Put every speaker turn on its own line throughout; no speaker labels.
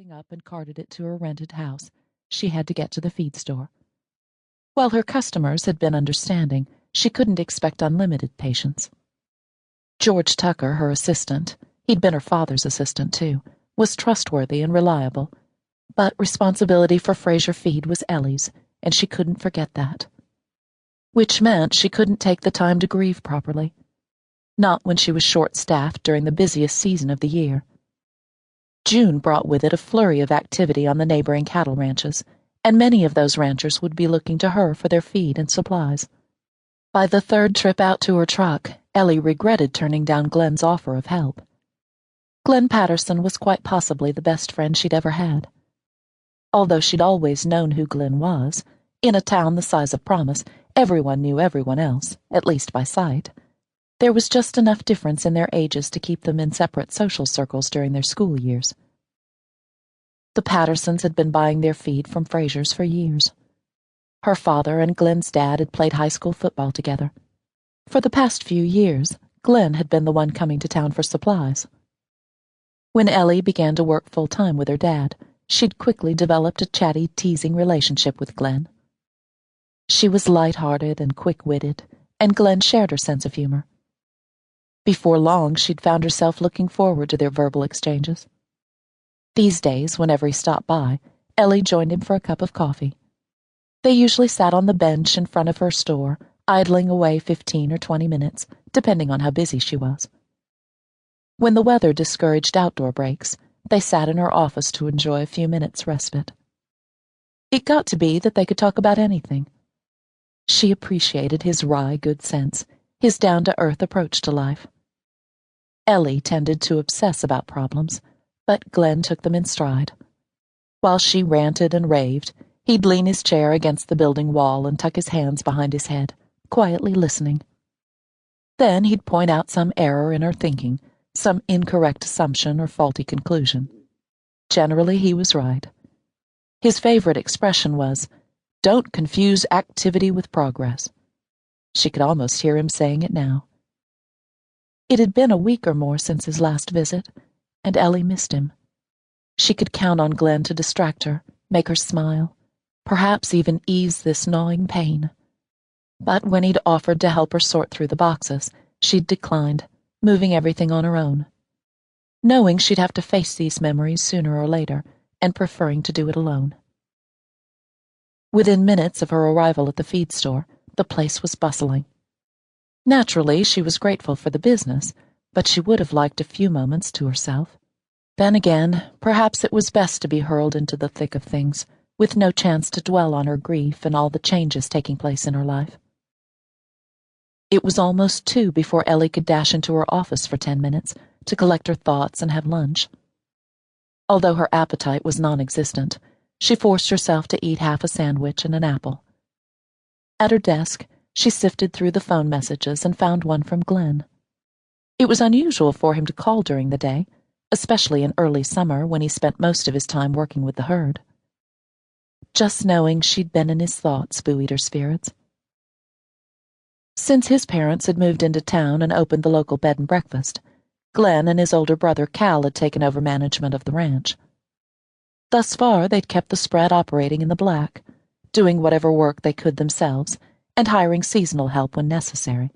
everything up and carted it to her rented house, she had to get to the feed store. While her customers had been understanding, she couldn't expect unlimited patience. George Tucker, her assistant, he'd been her father's assistant too, was trustworthy and reliable, but responsibility for Fraser Feed was Ellie's, and she couldn't forget that. Which meant she couldn't take the time to grieve properly. Not when she was short-staffed during the busiest season of the year. June brought with it a flurry of activity on the neighboring cattle ranches, and many of those ranchers would be looking to her for their feed and supplies. By the third trip out to her truck, Ellie regretted turning down Glenn's offer of help. Glenn Patterson was quite possibly the best friend she'd ever had. Although she'd always known who Glenn was, in a town the size of Promise, everyone knew everyone else, at least by sight. There was just enough difference in their ages to keep them in separate social circles during their school years. The Pattersons had been buying their feed from Fraser's for years. Her father and Glenn's dad had played high school football together. For the past few years, Glenn had been the one coming to town for supplies. When Ellie began to work full-time with her dad, she'd quickly developed a chatty, teasing relationship with Glenn. She was light-hearted and quick-witted, and Glenn shared her sense of humor. Before long, she'd found herself looking forward to their verbal exchanges. These days, whenever he stopped by, Ellie joined him for a cup of coffee. They usually sat on the bench in front of her store, idling away 15 or 20 minutes, depending on how busy she was. When the weather discouraged outdoor breaks, they sat in her office to enjoy a few minutes' respite. It got to be that they could talk about anything. She appreciated his wry good sense, his down-to-earth approach to life. Ellie tended to obsess about problems, but Glenn took them in stride. While she ranted and raved, he'd lean his chair against the building wall and tuck his hands behind his head, quietly listening. Then he'd point out some error in her thinking, some incorrect assumption or faulty conclusion. Generally, he was right. His favorite expression was, "Don't confuse activity with progress." She could almost hear him saying it now. It had been a week or more since his last visit, and Ellie missed him. She could count on Glenn to distract her, make her smile, perhaps even ease this gnawing pain. But when he'd offered to help her sort through the boxes, she'd declined, moving everything on her own, knowing she'd have to face these memories sooner or later, and preferring to do it alone. Within minutes of her arrival at the feed store, the place was bustling. Naturally, she was grateful for the business, but she would have liked a few moments to herself. Then again, perhaps it was best to be hurled into the thick of things, with no chance to dwell on her grief and all the changes taking place in her life. It was almost 2 before Ellie could dash into her office for 10 minutes to collect her thoughts and have lunch. Although her appetite was non-existent, she forced herself to eat half a sandwich and an apple. At her desk, she sifted through the phone messages and found one from Glenn. It was unusual for him to call during the day, especially in early summer when he spent most of his time working with the herd. Just knowing she'd been in his thoughts buoyed her spirits. Since his parents had moved into town and opened the local bed and breakfast, Glenn and his older brother Cal had taken over management of the ranch. Thus far, they'd kept the spread operating in the black, doing whatever work they could themselves, and hiring seasonal help when necessary.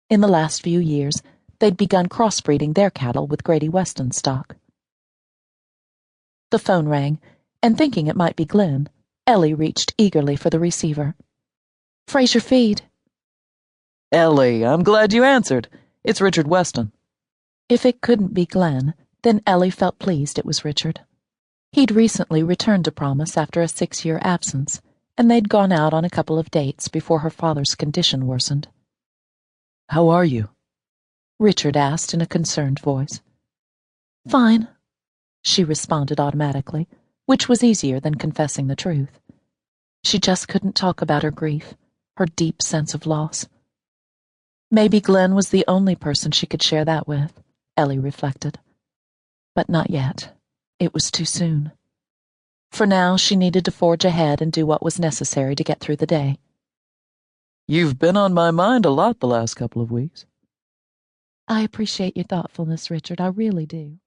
In the last few years, they'd begun crossbreeding their cattle with Grady Weston stock. The phone rang, and thinking it might be Glenn, Ellie reached eagerly for the receiver. "Fraser Feed."
"Ellie, I'm glad you answered. It's Richard Weston."
If it couldn't be Glenn, then Ellie felt pleased it was Richard. He'd recently returned to Promise after a 6-year absence, and they'd gone out on a couple of dates before her father's condition worsened.
"How are you?"
Richard asked in a concerned voice. "Fine," she responded automatically, which was easier than confessing the truth. She just couldn't talk about her grief, her deep sense of loss. Maybe Glenn was the only person she could share that with, Ellie reflected. But not yet. It was too soon. For now, she needed to forge ahead and do what was necessary to get through the day.
"You've been on my mind a lot the last couple of weeks."
"I appreciate your thoughtfulness, Richard. I really do."